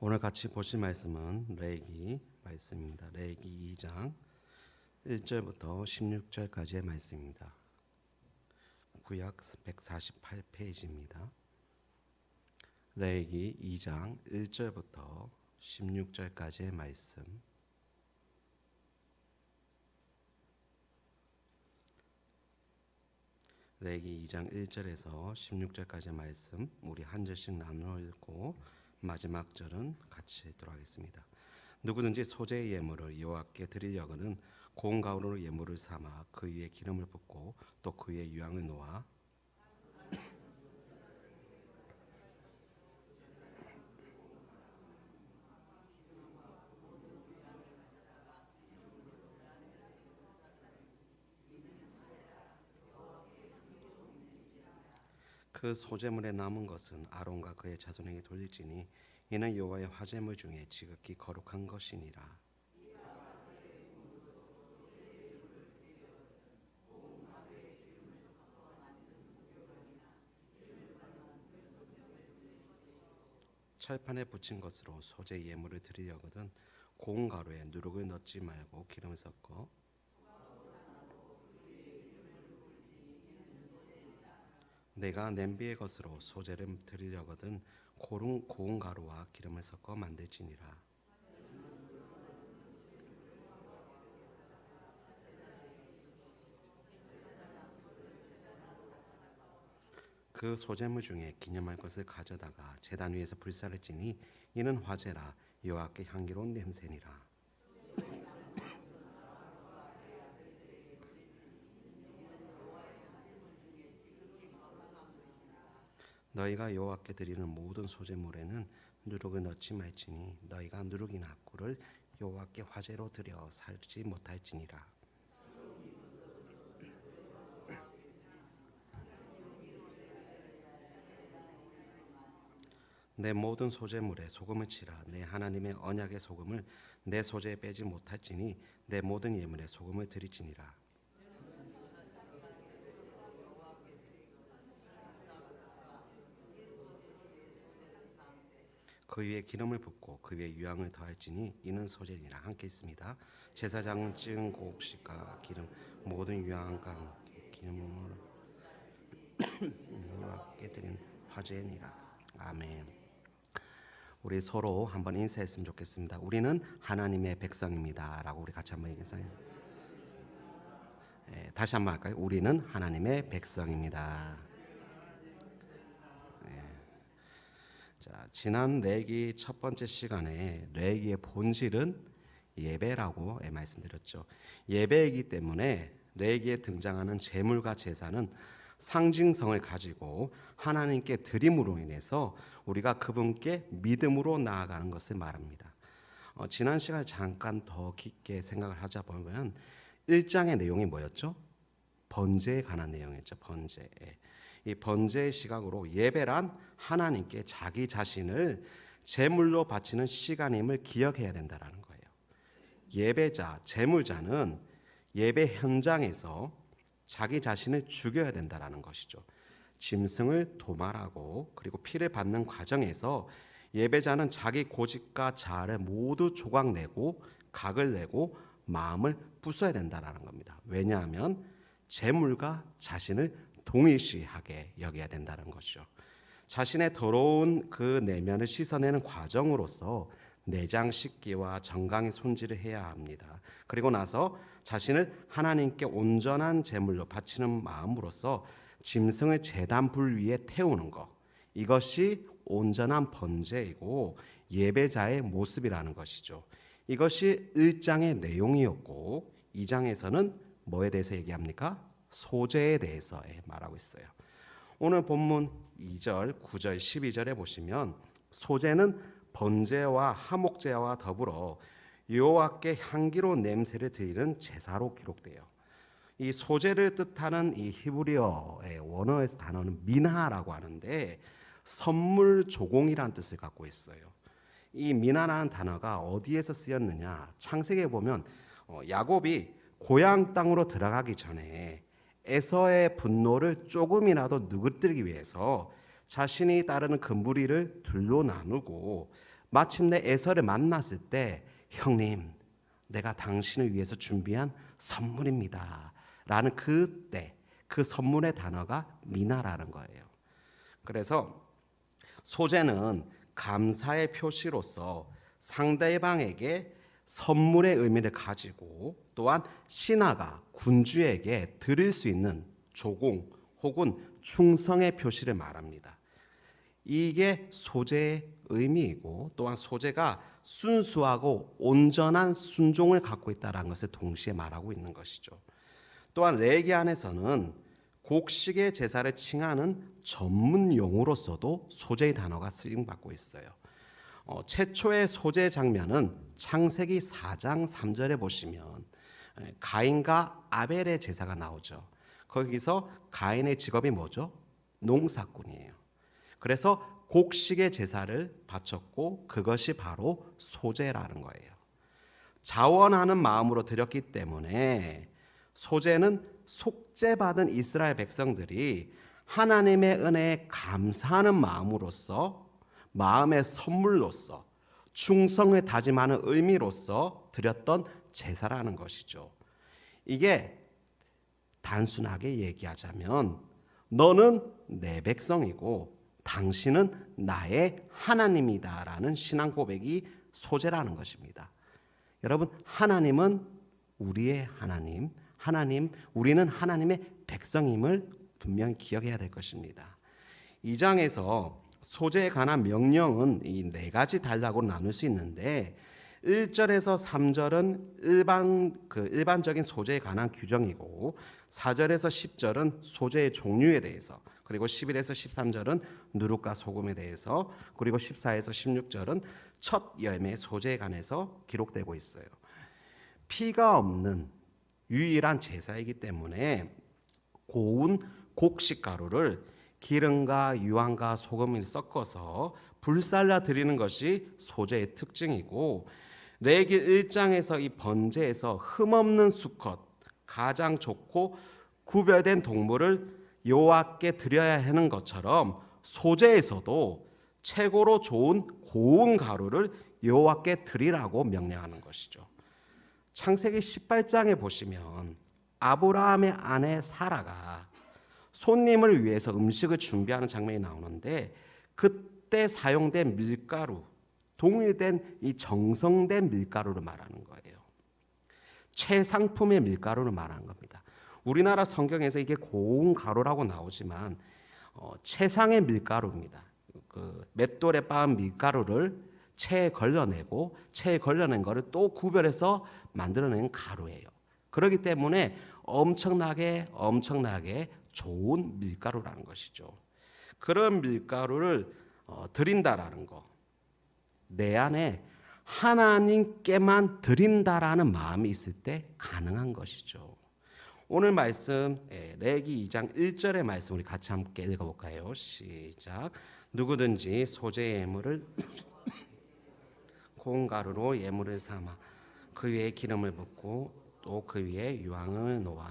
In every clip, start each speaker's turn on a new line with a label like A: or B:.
A: 오늘 같이 보실 말씀은 레위기 말씀입니다. 레위기 2장 1절부터 16절까지의 말씀입니다. 구약 148페이지입니다. 레위기 2장 1절부터 16절까지의 말씀. 레위기 2장 1절에서 16절까지의 말씀 우리 한 절씩 나누어 읽고 마지막 절은 같이 읽도록 하겠습니다. 누구든지 소재의 예물을 여호와께 드리려거든 고운 가루로 예물을 삼아 그 위에 기름을 붓고 또 그 위에 유향을 놓아 그 소재물에 남은 것은 아론과 그의 자손에게 돌릴지니 이는 여호와의 화제물 중에 지극히 거룩한 것이니라. 철판에 붙인 것으로 소재 예물을 드리려거든 고운 가루에 누룩을 넣지 말고 기름을 섞어 내가 냄비의 것으로 소재를 드리려거든 고운 가루와 기름을 섞어 만들지니라. 그 소재물 중에 기념할 것을 가져다가 제단 위에서 불사를 지니 이는 화제라 여호와께 향기로운 냄새니라. 너희가 여호와께 드리는 모든 소재물에는 누룩을 넣지 말지니 너희가 누룩이나 꿀을 여호와께 화제로 드려 살지 못할지니라. 내 모든 소재물에 소금을 치라. 내 하나님의 언약의 소금을 내 소재에 빼지 못할지니 내 모든 예물에 소금을 드리지니라. 그 위에 기름을 붓고 그 위에 유향을 더할지니 이는 소재니라. 함께 있습니다. 제사장은 찍은 곡식과 기름 모든 유향과 기름을 여호와께 드린 화제니라. 아멘. 우리 서로 한번 인사했으면 좋겠습니다. 우리는 하나님의 백성입니다 라고 우리 같이 한번 인사해요. 다시 한번 할까요? 우리는 하나님의 백성입니다. 자, 지난 레위기 첫 번째 시간에 레위기의 본질은 예배라고 말씀드렸죠. 예배이기 때문에 레위기에 등장하는 제물과 제사는 상징성을 가지고 하나님께 드림으로 인해서 우리가 그분께 믿음으로 나아가는 것을 말합니다. 지난 시간에 잠깐 더 깊게 생각을 하자 보면 1장의 내용이 뭐였죠? 번제에 관한 내용이었죠. 번제. 이 번제의 시각으로 예배란 하나님께 자기 자신을 제물로 바치는 시간임을 기억해야 된다는 거예요. 예배자, 제물자는 예배 현장에서 자기 자신을 죽여야 된다는 것이죠. 짐승을 도말하고 그리고 피를 받는 과정에서 예배자는 자기 고집과 자아를 모두 조각내고 각을 내고 마음을 부숴야 된다는 겁니다. 왜냐하면 제물과 자신을 동일시하게 여겨야 된다는 것이죠. 자신의 더러운 그 내면을 씻어내는 과정으로서 내장 씻기와 정강이 손질을 해야 합니다. 그리고 나서 자신을 하나님께 온전한 제물로 바치는 마음으로써 짐승을 제단 불 위에 태우는 것, 이것이 온전한 번제이고 예배자의 모습이라는 것이죠. 이것이 1장의 내용이었고 2장에서는 뭐에 대해서 얘기합니까? 소재에 대해서 말하고 있어요. 오늘 본문 2절, 9절, 12절에 보시면 소재는 번제와 화목제와 더불어 여호와께 향기로운 냄새를 드리는 제사로 기록돼요. 이 소재를 뜻하는 이 히브리어의 원어에서 단어는 미나라고 하는데 선물 조공이라는 뜻을 갖고 있어요. 이 미나라는 단어가 어디에서 쓰였느냐? 창세기에 보면 야곱이 고향 땅으로 들어가기 전에 에서의 분노를 조금이라도 누그뜨리기 위해서 자신이 따르는 그 무리를 둘로 나누고 마침내 에서를 만났을 때 형님, 내가 당신을 위해서 준비한 선물입니다 라는 그때 그 선물의 단어가 미나라는 거예요. 그래서 소제는 감사의 표시로서 상대방에게 선물의 의미를 가지고 또한 신하가 군주에게 드릴 수 있는 조공 혹은 충성의 표시를 말합니다. 이게 소제의 의미이고 또한 소제가 순수하고 온전한 순종을 갖고 있다는 것을 동시에 말하고 있는 것이죠. 또한 레기 안에서는 곡식의 제사를 칭하는 전문 용어로서도 소제의 단어가 쓰임받고 있어요. 최초의 소제 장면은 창세기 4장 3절에 보시면 가인과 아벨의 제사가 나오죠. 거기서 가인의 직업이 뭐죠? 농사꾼이에요. 그래서 곡식의 제사를 바쳤고 그것이 바로 소제라는 거예요. 자원하는 마음으로 드렸기 때문에 소제는 속죄받은 이스라엘 백성들이 하나님의 은혜에 감사하는 마음으로서 마음의 선물로서 충성을 다짐하는 의미로서 드렸던 제사라는 것이죠. 이게 단순하게 얘기하자면 너는 내 백성이고 당신은 나의 하나님이다라는 신앙 고백이 소제라는 것입니다. 여러분, 하나님은 우리의 하나님, 우리는 하나님의 백성임을 분명히 기억해야 될 것입니다. 2장에서 소제에 관한 명령은 이 네 가지 단락으로 나눌 수 있는데 1절에서 3절은 일반적인 소제에 관한 규정이고 4절에서 10절은 소제의 종류에 대해서, 그리고 11에서 13절은 누룩과 소금에 대해서, 그리고 14에서 16절은 첫 열매 소제에 관해서 기록되고 있어요. 피가 없는 유일한 제사이기 때문에 고운 곡식 가루를 기름과 유황과 소금을 섞어서 불살라 드리는 것이 소제의 특징이고, 레기 1장에서 이 번제에서 흠없는 수컷, 가장 좋고 구별된 동물을 여호와께 드려야 하는 것처럼 소제에서도 최고로 좋은 고운 가루를 여호와께 드리라고 명령하는 것이죠. 창세기 18장에 보시면 아브라함의 아내 사라가 손님을 위해서 음식을 준비하는 장면이 나오는데 그때 사용된 밀가루, 동일된 이 정성된 밀가루를 말하는 거예요. 최상품의 밀가루를 말하는 겁니다. 우리나라 성경에서 이게 고운 가루라고 나오지만 최상의 밀가루입니다. 그 맷돌에 빻은 밀가루를 체에 걸러내고 체에 걸러낸 거를 또 구별해서 만들어낸 가루예요. 그렇기 때문에 엄청나게 좋은 밀가루라는 것이죠. 그런 밀가루를 드린다라는 거, 내 안에 하나님께만 드린다라는 마음이 있을 때 가능한 것이죠. 오늘 말씀 레기 2장 1절의 말씀 우리 같이 함께 읽어볼까요? 시작. 누구든지 소제의 예물을 고운 가루로 예물을 삼아 그 위에 기름을 붓고 또 그 위에 유황을 놓아.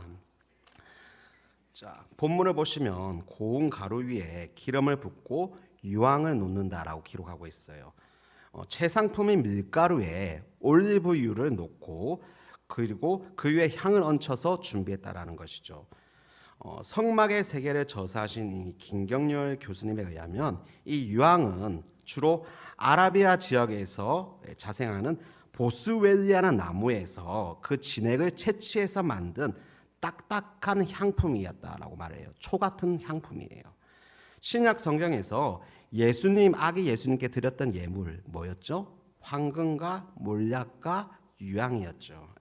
A: 자, 본문을 보시면 고운 가루 위에 기름을 붓고 유황을 놓는다라고 기록하고 있어요. 최상품인 밀가루에 올리브유를 놓고 그리고 그 위에 향을 얹혀서 준비했다라는 것이죠. 성막의 세계를 저서하신 이 김경렬 교수님에 의하면 이 유황은 주로 아라비아 지역에서 자생하는 보스웰리아라는 나무에서 그 진액을 채취해서 만든 딱딱한 향품이었다라고 말해요. 초 같은 향품이에요. 신약 성경에서 아기 예수님께 드렸던 예물 뭐였죠? 황금과 몰약과 유황이었죠.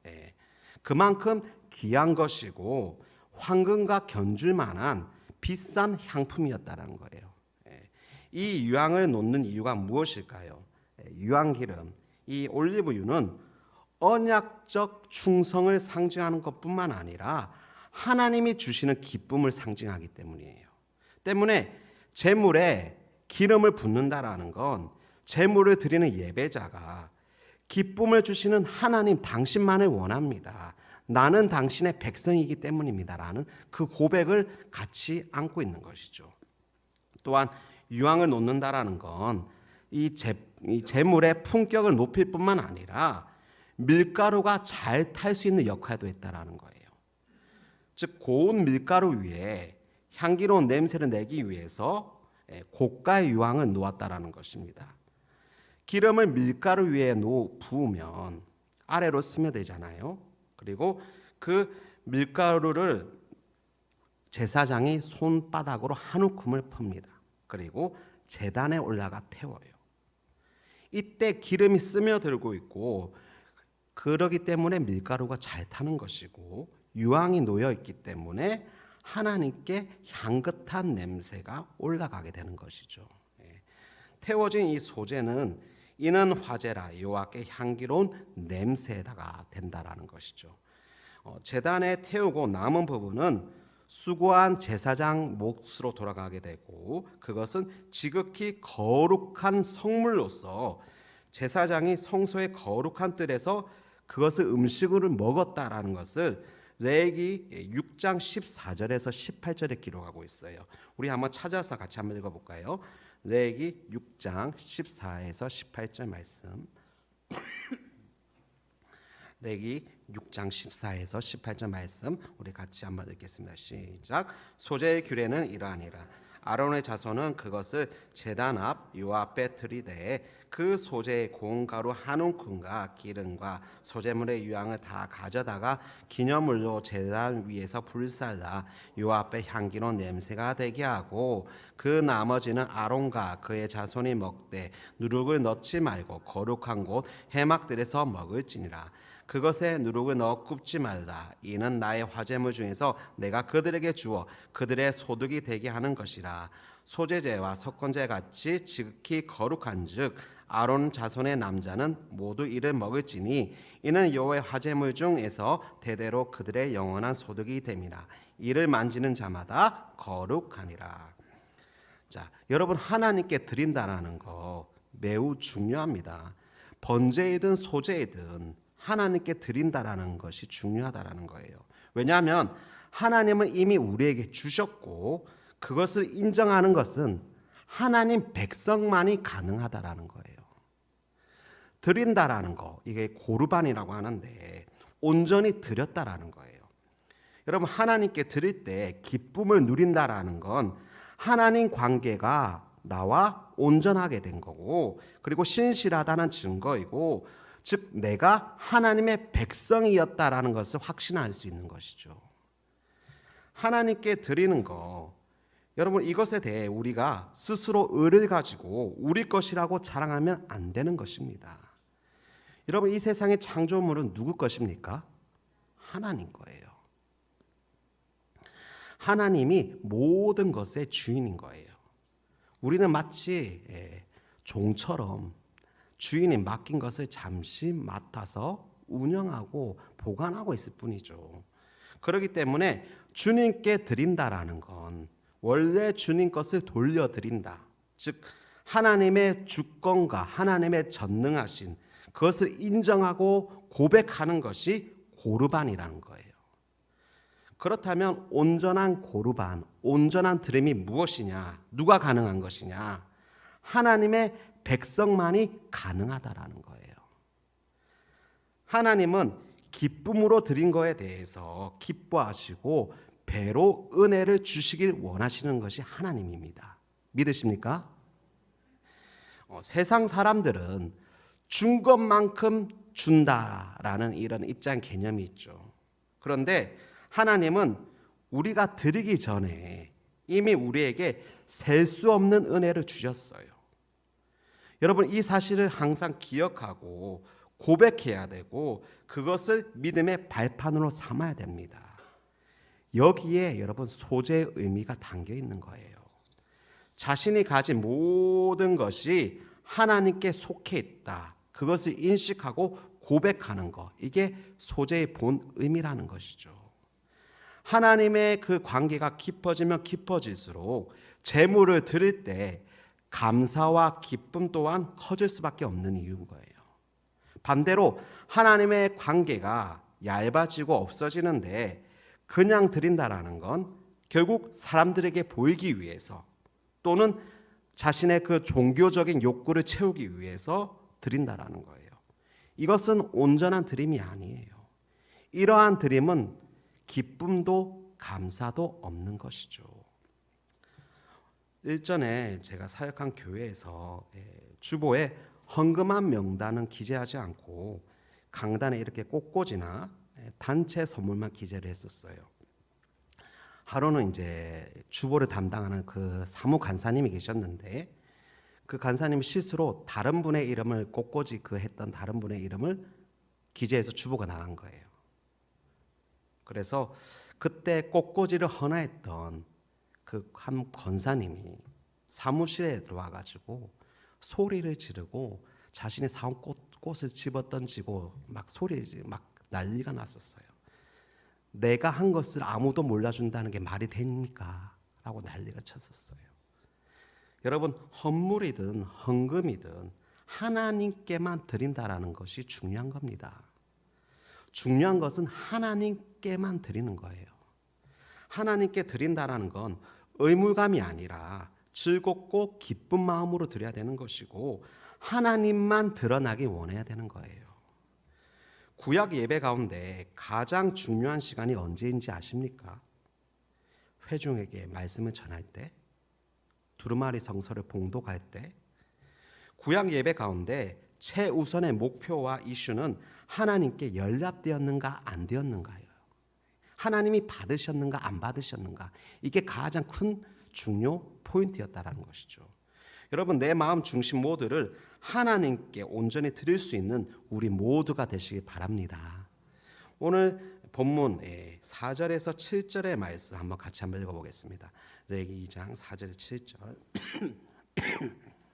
A: 그만큼 귀한 것이고 황금과 견줄 만한 비싼 향품이었다는 거예요. 이 유황을 놓는 이유가 무엇일까요? 유황기름, 이 올리브유는 언약적 충성을 상징하는 것뿐만 아니라 하나님이 주시는 기쁨을 상징하기 때문이에요. 때문에 제물에 기름을 붓는다라는 건 제물을 드리는 예배자가 기쁨을 주시는 하나님 당신만을 원합니다. 나는 당신의 백성이기 때문입니다라는 그 고백을 같이 안고 있는 것이죠. 또한 유황을 놓는다라는 건 이 재물의 품격을 높일 뿐만 아니라 밀가루가 잘 탈 수 있는 역할도 했다라는 거예요. 즉 고운 밀가루 위에 향기로운 냄새를 내기 위해서 고가의 유황을 놓았다라는 것입니다. 기름을 밀가루 위에 부으면 아래로 스며들잖아요. 그리고 그 밀가루를 제사장이 손바닥으로 한 움큼을 풉니다. 그리고 제단에 올라가 태워요. 이때 기름이 스며들고 있고 그러기 때문에 밀가루가 잘 타는 것이고 유황이 놓여 있기 때문에 하나님께 향긋한 냄새가 올라가게 되는 것이죠. 태워진 이 소재는 이는 화제라 여호와께 향기로운 냄새가 된다라는 것이죠. 제단에 태우고 남은 부분은 수고한 제사장 몫으로 돌아가게 되고 그것은 지극히 거룩한 성물로서 제사장이 성소의 거룩한 뜰에서 그것을 음식으로 먹었다라는 것을 레위기 6장 14절에서 18절에 기록하고 있어요. 우리 한번 찾아서 같이 한번 읽어볼까요? 레위기 6장 14에서 18절 말씀. 레위기 6장 14에서 18절 말씀 우리 같이 한번 읽겠습니다. 시작. 소재의 규례는 이러하니라. 아론의 자손은 그것을 제단 앞 여호와 앞에 들이되 그 소재의 고운 가루 한 움큼과 기름과 소재물의 유황을 다 가져다가 기념물로 제단 위에서 불살라 여호와 앞에 향기로운 냄새가 되게 하고 그 나머지는 아론과 그의 자손이 먹되 누룩을 넣지 말고 거룩한 곳 해막들에서 먹을지니라. 그것에 누룩을 넣어 굽지 말라. 이는 나의 화제물 중에서 내가 그들에게 주어 그들의 소득이 되게 하는 것이라. 소제제와 석건제 같이 지극히 거룩한즉 아론 자손의 남자는 모두 이를 먹을지니 이는 여호와의 화제물 중에서 대대로 그들의 영원한 소득이 됨이라. 이를 만지는 자마다 거룩하니라. 자, 여러분 하나님께 드린다라는 거 매우 중요합니다. 번제이든 소제이든 하나님께 드린다라는 것이 중요하다라는 거예요. 왜냐하면 하나님은 이미 우리에게 주셨고 그것을 인정하는 것은 하나님 백성만이 가능하다라는 거예요. 드린다라는 거, 이게 고르반이라고 하는데 온전히 드렸다라는 거예요. 여러분 하나님께 드릴 때 기쁨을 누린다라는 건 하나님 관계가 나와 온전하게 된 거고 그리고 신실하다는 증거이고 즉 내가 하나님의 백성이었다라는 것을 확신할 수 있는 것이죠. 하나님께 드리는 거 여러분 이것에 대해 우리가 스스로 의를 가지고 우리 것이라고 자랑하면 안 되는 것입니다. 여러분 이 세상의 창조물은 누구 것입니까? 하나님 거예요. 하나님이 모든 것의 주인인 거예요. 우리는 마치 종처럼 주인이 맡긴 것을 잠시 맡아서 운영하고 보관하고 있을 뿐이죠. 그렇기 때문에 주님께 드린다라는 건 원래 주님 것을 돌려드린다. 즉 하나님의 주권과 하나님의 전능하신 그것을 인정하고 고백하는 것이 고르반이라는 거예요. 그렇다면 온전한 고르반, 온전한 드림이 무엇이냐? 누가 가능한 것이냐? 하나님의 백성만이 가능하다라는 거예요. 하나님은 기쁨으로 드린 거에 대해서 기뻐하시고 배로 은혜를 주시길 원하시는 것이 하나님입니다. 믿으십니까? 세상 사람들은 준 것만큼 준다라는 이런 입장 개념이 있죠. 그런데 하나님은 우리가 드리기 전에 이미 우리에게 셀 수 없는 은혜를 주셨어요. 여러분 이 사실을 항상 기억하고 고백해야 되고 그것을 믿음의 발판으로 삼아야 됩니다. 여기에 여러분 소재의 의미가 담겨 있는 거예요. 자신이 가진 모든 것이 하나님께 속해 있다. 그것을 인식하고 고백하는 것. 이게 소재의 본 의미라는 것이죠. 하나님의 그 관계가 깊어지면 깊어질수록 재물을 드릴 때 감사와 기쁨 또한 커질 수밖에 없는 이유인 거예요. 반대로 하나님의 관계가 얇아지고 없어지는데 그냥 드린다라는 건 결국 사람들에게 보이기 위해서 또는 자신의 그 종교적인 욕구를 채우기 위해서 드린다라는 거예요. 이것은 온전한 드림이 아니에요. 이러한 드림은 기쁨도 감사도 없는 것이죠. 일전에 제가 사역한 교회에서 주보에 헌금한 명단은 기재하지 않고 강단에 이렇게 꽃꽂이나 단체 선물만 기재를 했었어요. 하루는 이제 주보를 담당하는 그 사무 간사님이 계셨는데 그 간사님이 실수로 다른 분의 이름을 꽃꽂이 했던 다른 분의 이름을 기재해서 주보가 나간 거예요. 그래서 그때 꽃꽂이를 헌화했던 그 한 권사님이 사무실에 들어와가지고 소리를 지르고 자신이 사온 꽃을 집어 던지고 막 난리가 났었어요. 내가 한 것을 아무도 몰라준다는 게 말이 됩니까? 라고 난리가 쳤었어요. 여러분, 헌물이든 헌금이든 하나님께만 드린다라는 것이 중요한 겁니다. 중요한 것은 하나님께만 드리는 거예요. 하나님께 드린다라는 건 의무감이 아니라 즐겁고 기쁜 마음으로 드려야 되는 것이고 하나님만 드러나기 원해야 되는 거예요. 구약 예배 가운데 가장 중요한 시간이 언제인지 아십니까? 회중에게 말씀을 전할 때, 두루마리 성서를 봉독할 때, 구약 예배 가운데 최우선의 목표와 이슈는 하나님께 연락되었는가 안 되었는가요? 하나님이 받으셨는가 안 받으셨는가? 이게 가장 큰 중요 포인트였다라는 것이죠. 여러분, 내 마음 중심 모두를 하나님께 온전히 드릴 수 있는 우리 모두가 되시기 바랍니다. 오늘 본문 4절에서 7절의 말씀 같이 한번 읽어보겠습니다. 레위기 2장 4절에서 7절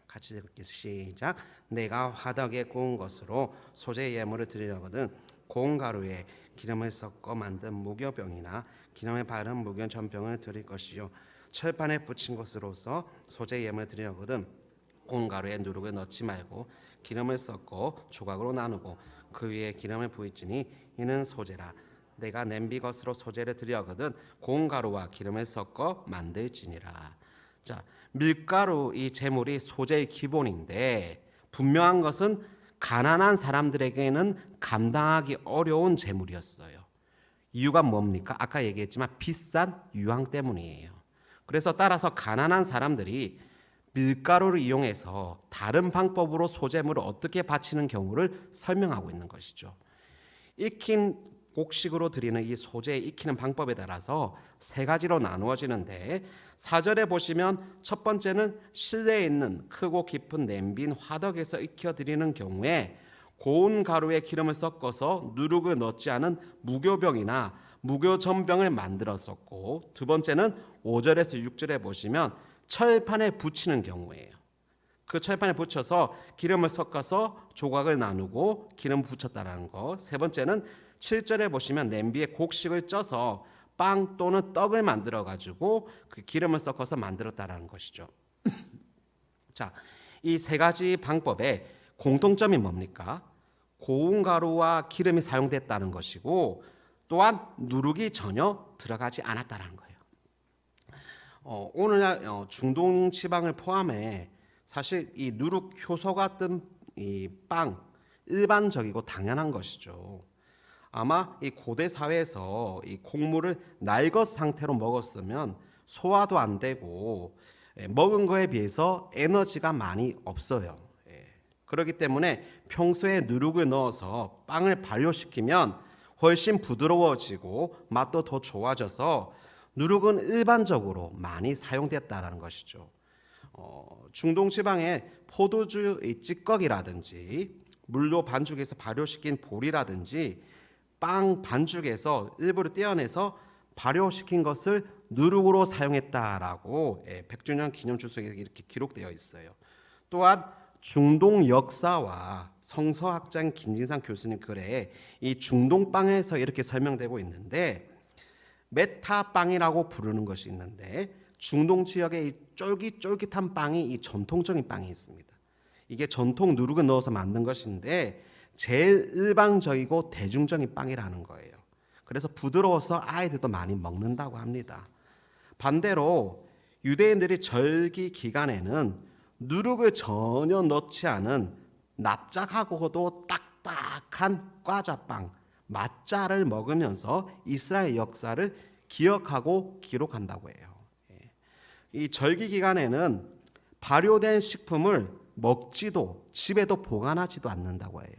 A: 같이 읽기 시작. 내가 화덕에 구운 것으로 소재 예물을 드리려거든 고운 가루에 기름을 섞어 만든 무교병이나 기름에 바른 무교전병을 드릴 것이요 철판에 붙인 것으로서 소재 예물을 드리려거든 고운 가루에 누룩을 넣지 말고 기름을 섞어 조각으로 나누고 그 위에 기름을 부을지니 이는 소재라. 내가 냄비 것으로 소재를 드리려거든 고운 가루와 기름을 섞어 만들지니라. 자, 밀가루 이 제물이 소재의 기본인데 분명한 것은 가난한 사람들에게는 감당하기 어려운 제물이었어요. 이유가 뭡니까? 아까 얘기했지만 비싼 유황 때문이에요. 그래서 따라서 가난한 사람들이 밀가루를 이용해서 다른 방법으로 소재물을 어떻게 바치는 경우를 설명하고 있는 것이죠. 익힌 곡식으로 드리는 이 소재에 익히는 방법에 따라서 세 가지로 나누어지는데 4절에 보시면 첫 번째는 실내에 있는 크고 깊은 냄비인 화덕에서 익혀 드리는 경우에 고운 가루에 기름을 섞어서 누룩을 넣지 않은 무교병이나 무교전병을 만들었었고, 두 번째는 5절에서 6절에 보시면 철판에 붙이는 경우예요. 그 철판에 붙여서 기름을 섞어서 조각을 나누고 기름 붙였다는 거. 세 번째는 7절에 보시면 냄비에 곡식을 쪄서 빵 또는 떡을 만들어 가지고 그 기름을 섞어서 만들었다라는 것이죠. 자, 이 세 가지 방법의 공통점이 뭡니까? 고운 가루와 기름이 사용됐다는 것이고 또한 누룩이 전혀 들어가지 않았다는 거예요. 오늘날 중동 지방을 포함해 사실 이 누룩 효소 같은 이 빵 일반적이고 당연한 것이죠. 아마 이 고대 사회에서 이 곡물을 날것 상태로 먹었으면 소화도 안 되고 먹은 거에 비해서 에너지가 많이 없어요. 그렇기 때문에 평소에 누룩을 넣어서 빵을 발효시키면 훨씬 부드러워지고 맛도 더 좋아져서 누룩은 일반적으로 많이 사용됐다는 것이죠. 중동 지방의 포도주 찌꺼기라든지 물로 반죽해서 발효시킨 볼이라든지 빵 반죽에서 일부를 떼어내서 발효시킨 것을 누룩으로 사용했다라고 100주년 기념 주석에 이렇게 기록되어 있어요. 또한 중동 역사와 성서학자인 김진상 교수님 글에 이 중동빵에서 이렇게 설명되고 있는데 메타빵이라고 부르는 것이 있는데 중동 지역의 이 쫄깃쫄깃한 빵이 이 전통적인 빵이 있습니다. 이게 전통 누룩을 넣어서 만든 것인데 제일 일반적이고 대중적인 빵이라는 거예요. 그래서 부드러워서 아이들도 많이 먹는다고 합니다. 반대로 유대인들이 절기 기간에는 누룩을 전혀 넣지 않은 납작하고도 딱딱한 과자빵 맛자를 먹으면서 이스라엘 역사를 기억하고 기록한다고 해요. 이 절기 기간에는 발효된 식품을 먹지도 집에도 보관하지도 않는다고 해요.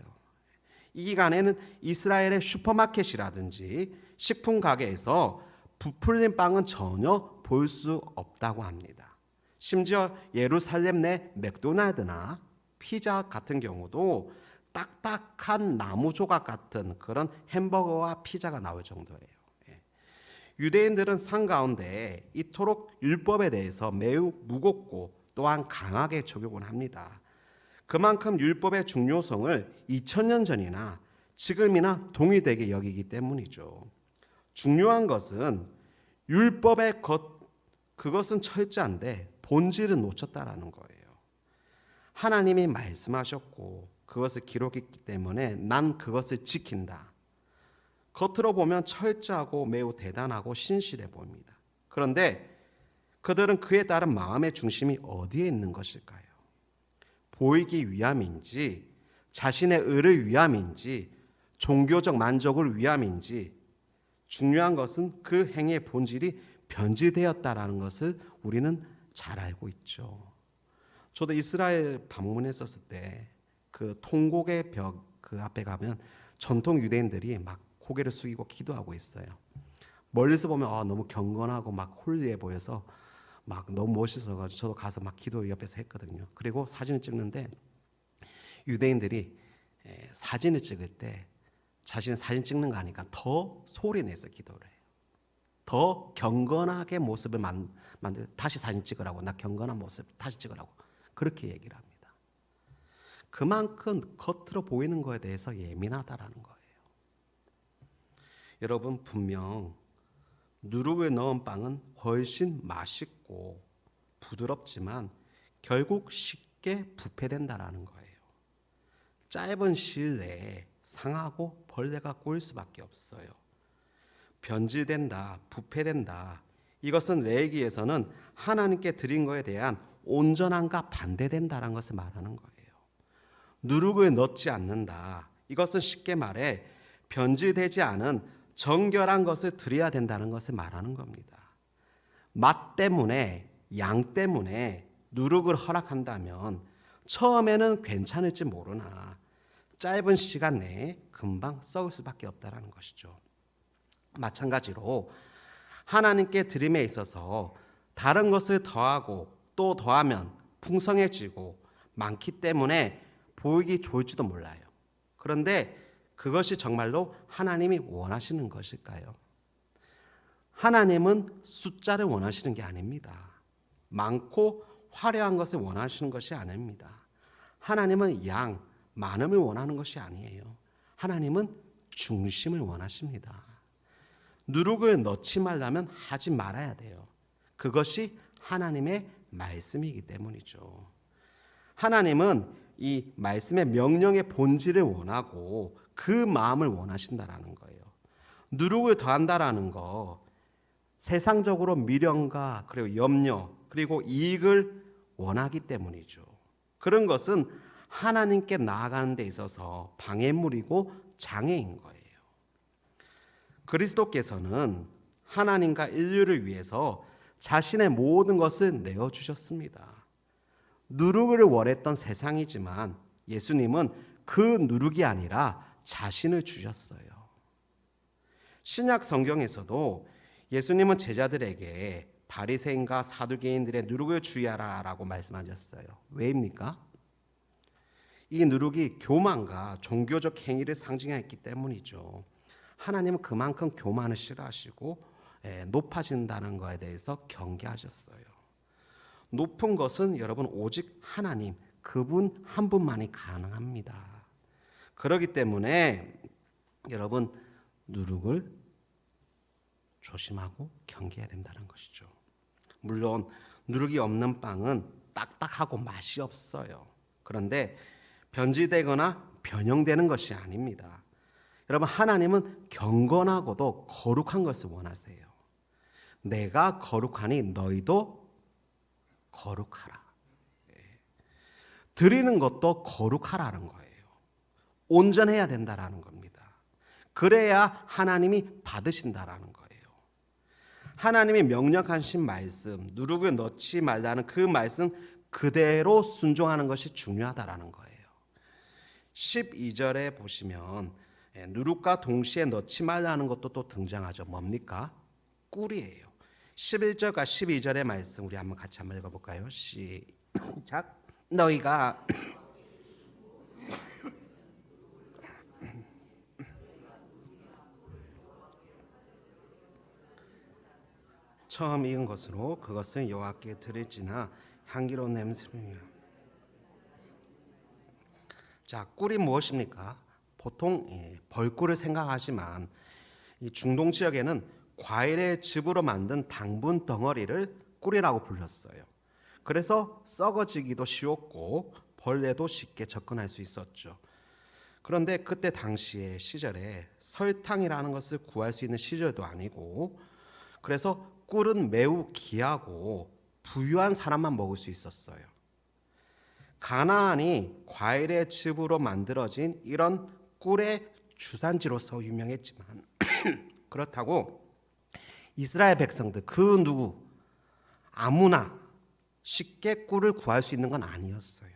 A: 이 기간에는 이스라엘의 슈퍼마켓이라든지 식품 가게에서 부풀린 빵은 전혀 볼 수 없다고 합니다. 심지어 예루살렘 내 맥도날드나 피자 같은 경우도 딱딱한 나무 조각 같은 그런 햄버거와 피자가 나올 정도예요. 유대인들은 상 가운데 이토록 율법에 대해서 매우 무겁고 또한 강하게 적용을 합니다. 그만큼 율법의 중요성을 2000년 전이나 지금이나 동일되게 여기기 때문이죠. 중요한 것은 율법의 그것은 철저한데 본질은 놓쳤다라는 거예요. 하나님이 말씀하셨고 그것을 기록했기 때문에 난 그것을 지킨다. 겉으로 보면 철저하고 매우 대단하고 신실해 보입니다. 그런데 그들은 그에 따른 마음의 중심이 어디에 있는 것일까요? 보이기 위함인지, 자신의 의를 위함인지, 종교적 만족을 위함인지, 중요한 것은 그 행위의 본질이 변질되었다라는 것을 우리는 잘 알고 있죠. 저도 이스라엘 방문했었을 때 그 통곡의 벽 그 앞에 가면 전통 유대인들이 막 고개를 숙이고 기도하고 있어요. 멀리서 보면 너무 경건하고 막 홀리해 보여서 막 너무 멋있어가지고 저도 가서 막 기도 옆에서 했거든요. 그리고 사진을 찍는데 유대인들이 사진을 찍을 때 자신의 사진 찍는 거 하니까 더 소리 내서 기도를 해요. 더 경건하게 모습을 만들 다시 사진 찍으라고, 나 경건한 모습 다시 찍으라고 그렇게 얘기를 합니다. 그만큼 겉으로 보이는 거에 대해서 예민하다라는 거예요. 여러분, 분명 누룩을 넣은 빵은 훨씬 맛있고 부드럽지만 결국 쉽게 부패된다라는 거예요. 짧은 시일 내에 상하고 벌레가 꼬일 수밖에 없어요. 변질된다, 부패된다. 이것은 레위기에서는 하나님께 드린 것에 대한 온전함과 반대된다라는 것을 말하는 거예요. 누룩을 넣지 않는다. 이것은 쉽게 말해 변질되지 않은 정결한 것을 드려야 된다는 것을 말하는 겁니다. 맛 때문에, 양 때문에 누룩을 허락한다면 처음에는 괜찮을지 모르나 짧은 시간 내에 금방 썩을 수밖에 없다는 것이죠. 마찬가지로 하나님께 드림에 있어서 다른 것을 더하고 또 더하면 풍성해지고 많기 때문에 보이기 좋을지도 몰라요. 그런데 그것이 정말로 하나님이 원하시는 것일까요? 하나님은 숫자를 원하시는 게 아닙니다. 많고 화려한 것을 원하시는 것이 아닙니다. 하나님은 양, 많음을 원하는 것이 아니에요. 하나님은 중심을 원하십니다. 누룩을 넣지 말라면 하지 말아야 돼요. 그것이 하나님의 말씀이기 때문이죠. 하나님은 이 말씀의 명령의 본질을 원하고 그 마음을 원하신다라는 거예요. 누룩을 더한다라는 거, 세상적으로 미련과 그리고 염려 그리고 이익을 원하기 때문이죠. 그런 것은 하나님께 나아가는 데 있어서 방해물이고 장애인 거예요. 그리스도께서는 하나님과 인류를 위해서 자신의 모든 것을 내어주셨습니다. 누룩을 원했던 세상이지만 예수님은 그 누룩이 아니라 자신을 주셨어요. 신약 성경에서도 예수님은 제자들에게 바리새인과 사두개인들의 누룩을 주의하라라고 말씀하셨어요. 왜입니까? 이 누룩이 교만과 종교적 행위를 상징했기 때문이죠. 하나님은 그만큼 교만을 싫어하시고 높아진다는 것에 대해서 경계하셨어요. 높은 것은 여러분 오직 하나님, 그분 한 분만이 가능합니다. 그렇기 때문에 여러분 누룩을 조심하고 경계해야 된다는 것이죠. 물론 누룩이 없는 빵은 딱딱하고 맛이 없어요. 그런데 변질되거나 변형되는 것이 아닙니다. 여러분, 하나님은 경건하고도 거룩한 것을 원하세요. 내가 거룩하니 너희도 거룩하라. 드리는 것도 거룩하라는 거예요. 온전해야 된다라는 겁니다. 그래야 하나님이 받으신다라는 거예요. 하나님이 명령하신 말씀, 누룩을 넣지 말라는 그 말씀 그대로 순종하는 것이 중요하다라는 거예요. 12절에 보시면 누룩과 동시에 넣지 말라는 것도 또 등장하죠. 뭡니까? 꿀이에요. 11절과 12절의 말씀 우리 같이 한번 읽어볼까요? 시작. 너희가 처음 익은 것으로 그것은 여호와께 드릴지나 향기로운 냄새를. 자, 꿀이 무엇입니까? 보통 벌꿀을 생각하지만 이 중동 지역에는 과일의 즙으로 만든 당분 덩어리를 꿀이라고 불렀어요. 그래서 썩어지기도 쉬웠고 벌레도 쉽게 접근할 수 있었죠. 그런데 그때 당시의 시절에 설탕이라는 것을 구할 수 있는 시절도 아니고, 그래서 꿀은 매우 귀하고 부유한 사람만 먹을 수 있었어요. 가나안이 과일의 즙으로 만들어진 이런 꿀의 주산지로서 유명했지만 그렇다고 이스라엘 백성들 그 누구 아무나 쉽게 꿀을 구할 수 있는 건 아니었어요.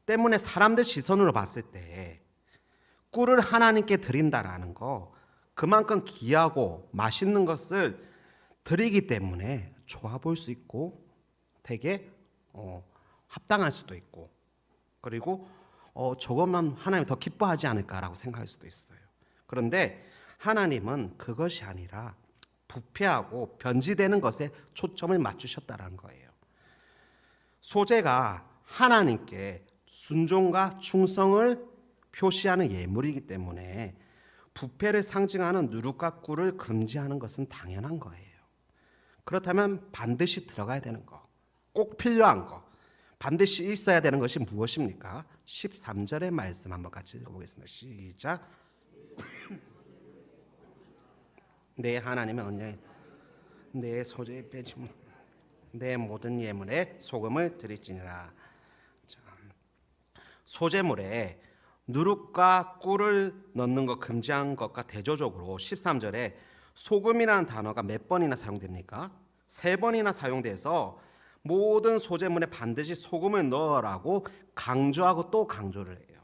A: 때문에 사람들 시선으로 봤을 때 꿀을 하나님께 드린다라는 거, 그만큼 귀하고 맛있는 것을 드리기 때문에 좋아 보일 수 있고 되게 합당할 수도 있고, 그리고 저것만 하나님이 더 기뻐하지 않을까라고 생각할 수도 있어요. 그런데 하나님은 그것이 아니라 부패하고 변질되는 것에 초점을 맞추셨다는 거예요. 소재가 하나님께 순종과 충성을 표시하는 예물이기 때문에 부패를 상징하는 누룩과 꿀을 금지하는 것은 당연한 거예요. 그렇다면 반드시 들어가야 되는 거, 꼭 필요한 거, 반드시 있어야 되는 것이 무엇입니까? 13절의 말씀 한번 같이 읽어보겠습니다. 시작. 내 하나님의 언약에 내 소재에 빼짐 내 모든 예물에 소금을 드릴지니라. 자, 소재물에 누룩과 꿀을 넣는 것 금지한 것과 대조적으로 13절에 소금이라는 단어가 몇 번이나 사용됩니까? 3번이나 사용돼서 모든 소재물에 반드시 소금을 넣으라고 강조하고 또 강조를 해요.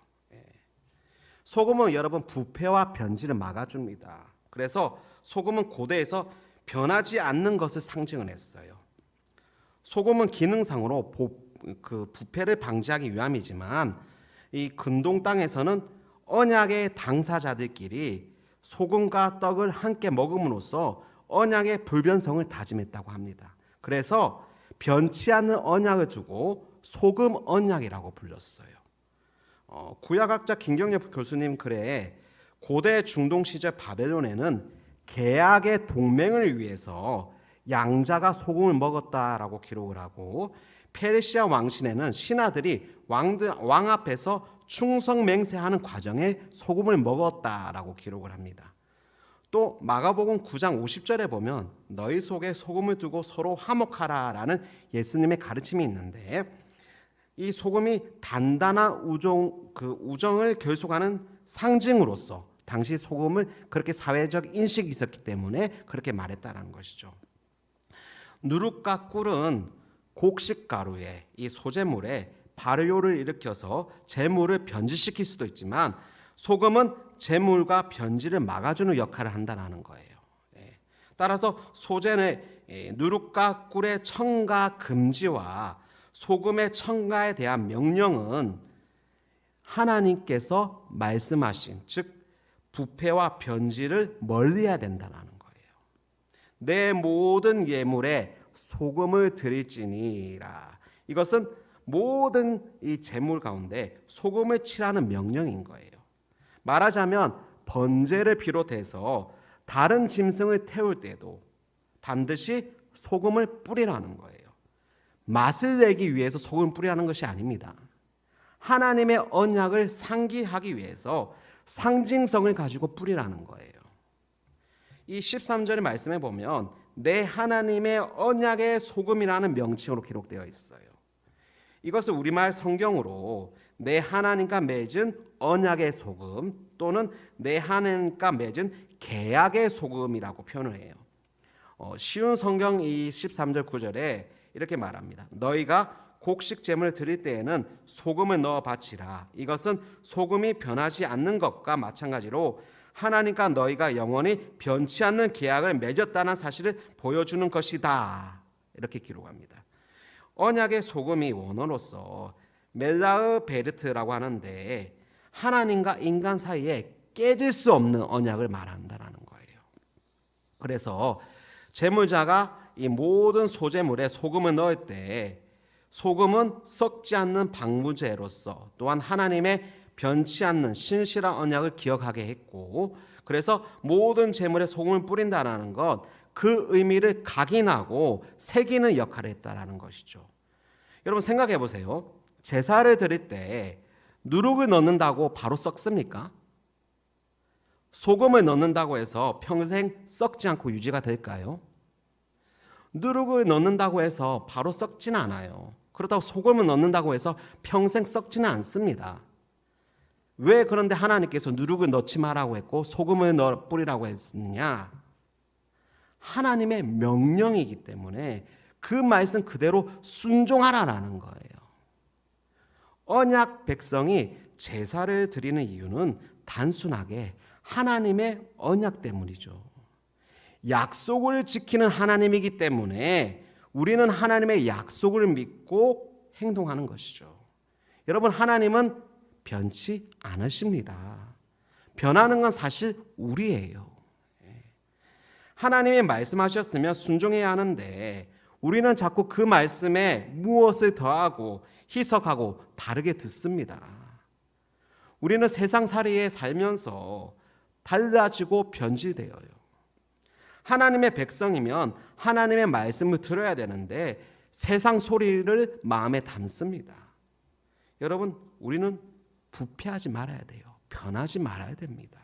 A: 소금은 여러분 부패와 변질을 막아줍니다. 그래서 소금은 고대에서 변하지 않는 것을 상징을 했어요. 소금은 기능상으로 부패를 방지하기 위함이지만 이 근동 땅에서는 언약의 당사자들끼리 소금과 떡을 함께 먹음으로써 언약의 불변성을 다짐했다고 합니다. 그래서 변치 않는 언약을 두고 소금 언약이라고 불렀어요. 구약학자 김경엽 교수님 글에 고대 중동 시절 바벨론에는 계약의 동맹을 위해서 양자가 소금을 먹었다라고 기록을 하고, 페르시아 왕신에는 신하들이 왕 앞에서 충성 맹세하는 과정에 소금을 먹었다라고 기록을 합니다. 또 마가복음 9장 50절에 보면 너희 속에 소금을 두고 서로 화목하라라는 예수님의 가르침이 있는데, 이 소금이 단단한 우정을 결속하는 상징으로서 당시 소금을 그렇게 사회적 인식이 있었기 때문에 그렇게 말했다라는 것이죠. 누룩과 꿀은 곡식 가루에 이 소재물에 발효를 일으켜서 재물을 변질시킬 수도 있지만, 소금은 재물과 변질을 막아주는 역할을 한다는 거예요. 따라서 소재의 누룩과 꿀의 첨가 금지와 소금의 첨가에 대한 명령은 하나님께서 말씀하신, 즉 부패와 변질을 멀리해야 된다는 거예요. 내 모든 예물에 소금을 드릴지니라. 이것은 모든 이 제물 가운데 소금을 칠하는 명령인 거예요. 말하자면 번제를 비롯해서 다른 짐승을 태울 때도 반드시 소금을 뿌리라는 거예요. 맛을 내기 위해서 소금을 뿌리라는 것이 아닙니다. 하나님의 언약을 상기하기 위해서 상징성을 가지고 뿌리라는 거예요. 이 13절의 말씀에 보면 내 하나님의 언약의 소금이라는 명칭으로 기록되어 있어요. 이것을 우리말 성경으로 내 하나님과 맺은 언약의 소금 또는 내 하나님과 맺은 계약의 소금이라고 표현을 해요. 쉬운 성경 이 13절 9절에 이렇게 말합니다. 너희가 곡식 제물을 드릴 때에는 소금을 넣어 바치라. 이것은 소금이 변하지 않는 것과 마찬가지로 하나님과 너희가 영원히 변치 않는 계약을 맺었다는 사실을 보여주는 것이다. 이렇게 기록합니다. 언약의 소금이 원어로서 멜라흐 베르트라고 하는데 하나님과 인간 사이에 깨질 수 없는 언약을 말한다는 거예요. 그래서 제물자가 이 모든 소제물에 소금을 넣을 때 소금은 썩지 않는 방부제로서 또한 하나님의 변치 않는 신실한 언약을 기억하게 했고, 그래서 모든 제물에 소금을 뿌린다는 것, 그 의미를 각인하고 새기는 역할을 했다라는 것이죠. 여러분 생각해 보세요. 제사를 드릴 때 누룩을 넣는다고 바로 썩습니까? 소금을 넣는다고 해서 평생 썩지 않고 유지가 될까요? 누룩을 넣는다고 해서 바로 썩지는 않아요. 그렇다고 소금을 넣는다고 해서 평생 썩지는 않습니다. 왜 그런데 하나님께서 누룩을 넣지 말라고 했고 소금을 뿌리라고 했느냐? 하나님의 명령이기 때문에 그 말씀 그대로 순종하라라는 거예요. 언약 백성이 제사를 드리는 이유는 단순하게 하나님의 언약 때문이죠. 약속을 지키는 하나님이기 때문에 우리는 하나님의 약속을 믿고 행동하는 것이죠. 여러분, 하나님은 변치 않으십니다. 변하는 건 사실 우리예요. 하나님이 말씀하셨으면 순종해야 하는데 우리는 자꾸 그 말씀에 무엇을 더하고 희석하고 다르게 듣습니다. 우리는 세상살이에 살면서 달라지고 변질되어요. 하나님의 백성이면 하나님의 말씀을 들어야 되는데 세상 소리를 마음에 담습니다. 여러분, 우리는 부패하지 말아야 돼요. 변하지 말아야 됩니다.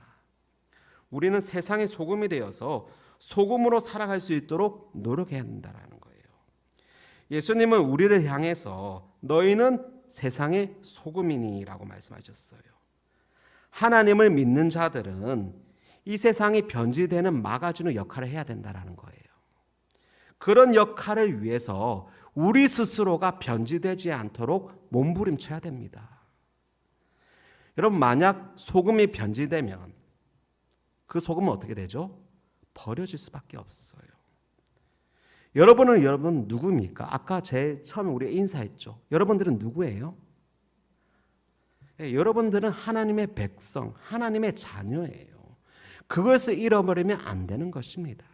A: 우리는 세상의 소금이 되어서 소금으로 살아갈 수 있도록 노력해야 한다는 거예요. 예수님은 우리를 향해서 너희는 세상의 소금이니라고 말씀하셨어요. 하나님을 믿는 자들은 이 세상이 변질되는 막아주는 역할을 해야 된다는 거예요. 그런 역할을 위해서 우리 스스로가 변질되지 않도록 몸부림쳐야 됩니다. 여러분, 만약 소금이 변질되면 그 소금은 어떻게 되죠? 버려질 수밖에 없어요. 여러분 누구입니까? 아까 처음에 우리 인사했죠. 여러분들은 누구예요? 여러분들은 하나님의 백성, 하나님의 자녀예요. 그것을 잃어버리면 안 되는 것입니다.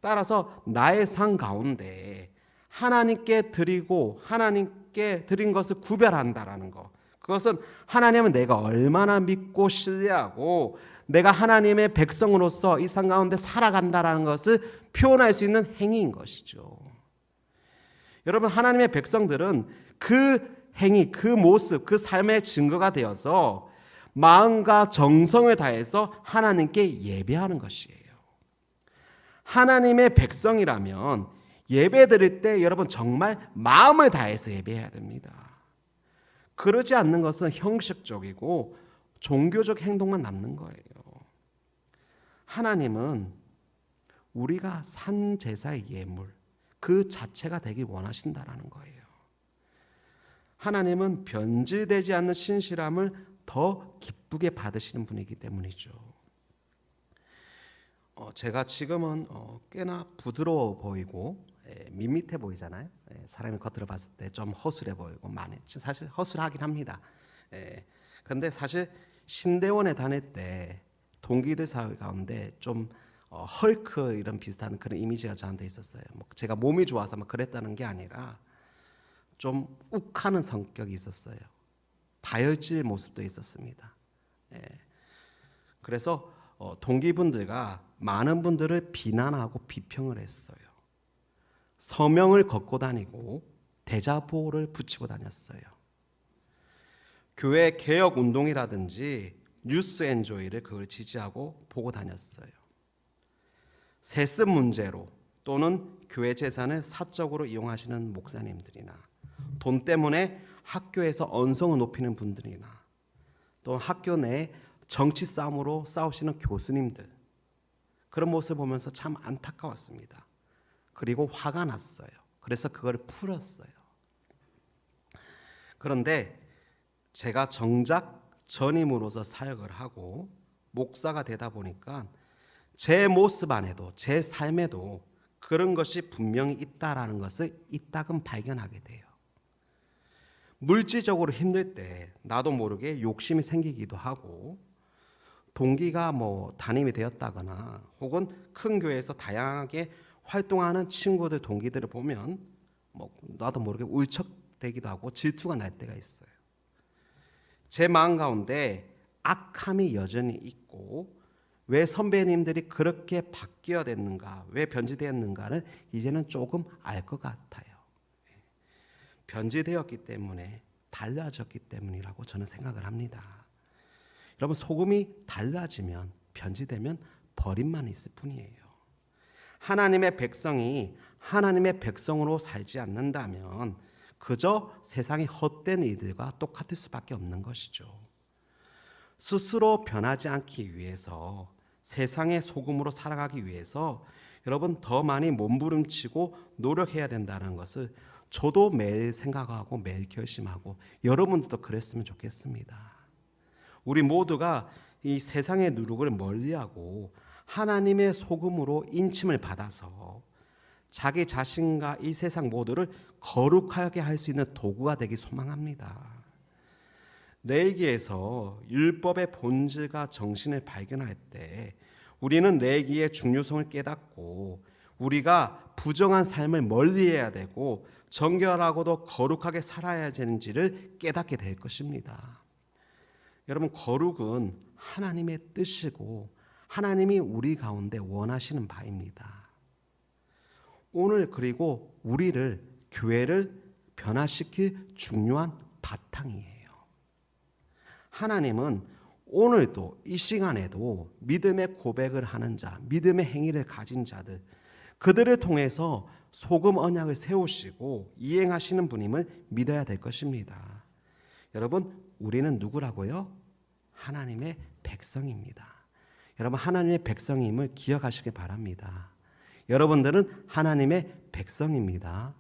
A: 따라서 나의 삶 가운데 하나님께 드리고 하나님께 드린 것을 구별한다라는 것, 그것은 하나님은 내가 얼마나 믿고 신뢰하고 내가 하나님의 백성으로서 이 삶 가운데 살아간다라는 것을 표현할 수 있는 행위인 것이죠. 여러분, 하나님의 백성들은 그 행위, 그 모습, 그 삶의 증거가 되어서 마음과 정성을 다해서 하나님께 예배하는 것이에요. 하나님의 백성이라면 예배 드릴 때 여러분 정말 마음을 다해서 예배해야 됩니다. 그러지 않는 것은 형식적이고 종교적 행동만 남는 거예요. 하나님은 우리가 산 제사의 예물 그 자체가 되길 원하신다라는 거예요. 하나님은 변질되지 않는 신실함을 더 기쁘게 받으시는 분이기 때문이죠. 제가 지금은 꽤나 부드러워 보이고 밋밋해 보이잖아요. 사람이 겉으로 봤을 때 좀 허술해 보이고 많이 사실 허술하긴 합니다. 그런데 사실 신대원에 다닐 때 동기들 사회 가운데 좀 헐크 이런 비슷한 그런 이미지가 저한테 있었어요. 제가 몸이 좋아서 막 그랬다는 게 아니라 좀 욱하는 성격이 있었어요. 다혈질 모습도 있었습니다. 그래서 동기분들과 많은 분들을 비난하고 비평을 했어요. 서명을 걷고 다니고 대자보를 붙이고 다녔어요. 교회 개혁 운동이라든지 뉴스 엔조이를 그걸 지지하고 보고 다녔어요. 세습 문제로 또는 교회 재산을 사적으로 이용하시는 목사님들이나 돈 때문에 학교에서 언성을 높이는 분들이나 또 학교 내 정치 싸움으로 싸우시는 교수님들, 그런 모습을 보면서 참 안타까웠습니다. 그리고 화가 났어요. 그래서 그걸 풀었어요. 그런데 제가 정작 전임으로서 사역을 하고 목사가 되다 보니까 제 모습 안에도 제 삶에도 그런 것이 분명히 있다라는 것을 이따금 발견하게 돼요. 물질적으로 힘들 때 나도 모르게 욕심이 생기기도 하고, 동기가 담임이 되었다거나 혹은 큰 교회에서 다양하게 활동하는 친구들, 동기들을 보면 나도 모르게 울적되기도 하고 질투가 날 때가 있어요. 제 마음 가운데 악함이 여전히 있고, 왜 선배님들이 그렇게 바뀌어야 됐는가, 왜 변질되었는가를 이제는 조금 알 것 같아요. 변질되었기 때문에, 달라졌기 때문이라고 저는 생각을 합니다. 여러분, 소금이 달라지면, 변질되면 버림만 있을 뿐이에요. 하나님의 백성이 하나님의 백성으로 살지 않는다면 그저 세상의 헛된 이들과 똑같을 수밖에 없는 것이죠. 스스로 변하지 않기 위해서, 세상의 소금으로 살아가기 위해서 여러분 더 많이 몸부림치고 노력해야 된다는 것을 저도 매일 생각하고 매일 결심하고, 여러분들도 그랬으면 좋겠습니다. 우리 모두가 이 세상의 누룩을 멀리하고 하나님의 소금으로 인침을 받아서 자기 자신과 이 세상 모두를 거룩하게 할 수 있는 도구가 되기 소망합니다. 레위기에서 율법의 본질과 정신을 발견할 때 우리는 레위기의 중요성을 깨닫고 우리가 부정한 삶을 멀리해야 되고 정결하고도 거룩하게 살아야 되는지를 깨닫게 될 것입니다. 여러분, 거룩은 하나님의 뜻이고 하나님이 우리 가운데 원하시는 바입니다. 오늘 그리고 우리를, 교회를 변화시킬 중요한 바탕이에요. 하나님은 오늘도 이 시간에도 믿음의 고백을 하는 자, 믿음의 행위를 가진 자들, 그들을 통해서 소금 언약을 세우시고 이행하시는 분임을 믿어야 될 것입니다. 여러분, 우리는 누구라고요? 하나님의 백성입니다. 여러분, 하나님의 백성임을 기억하시기 바랍니다. 여러분들은 하나님의 백성입니다.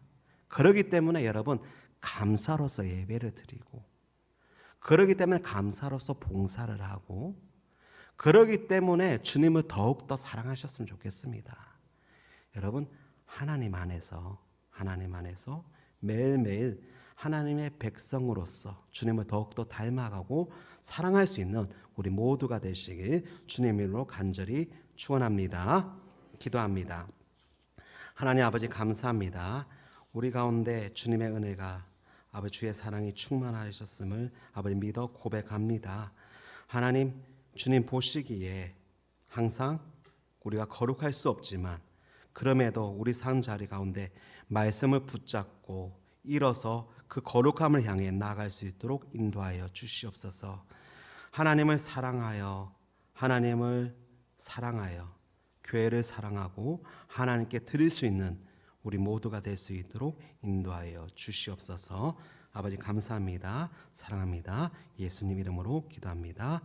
A: 그렇기 때문에 여러분, 감사로서 예배를 드리고, 그렇기 때문에 감사로서 봉사를 하고, 그렇기 때문에 주님을 더욱더 사랑하셨으면 좋겠습니다. 여러분, 하나님 안에서 매일매일 하나님의 백성으로서 주님을 더욱더 닮아가고 사랑할 수 있는 우리 모두가 되시길 주님의 이름으로 간절히 축원합니다. 기도합니다. 하나님 아버지, 감사합니다. 우리 가운데 주님의 은혜가, 아버지 주의 사랑이 충만하셨음을 아버지 믿어 고백합니다. 하나님, 주님 보시기에 항상 우리가 거룩할 수 없지만 그럼에도 우리 산 자리 가운데 말씀을 붙잡고 일어서 그 거룩함을 향해 나아갈 수 있도록 인도하여 주시옵소서. 하나님을 사랑하여 교회를 사랑하고 하나님께 드릴 수 있는 우리 모두가 될 수 있도록 인도하여 주시옵소서. 아버지 감사합니다. 사랑합니다. 예수님 이름으로 기도합니다.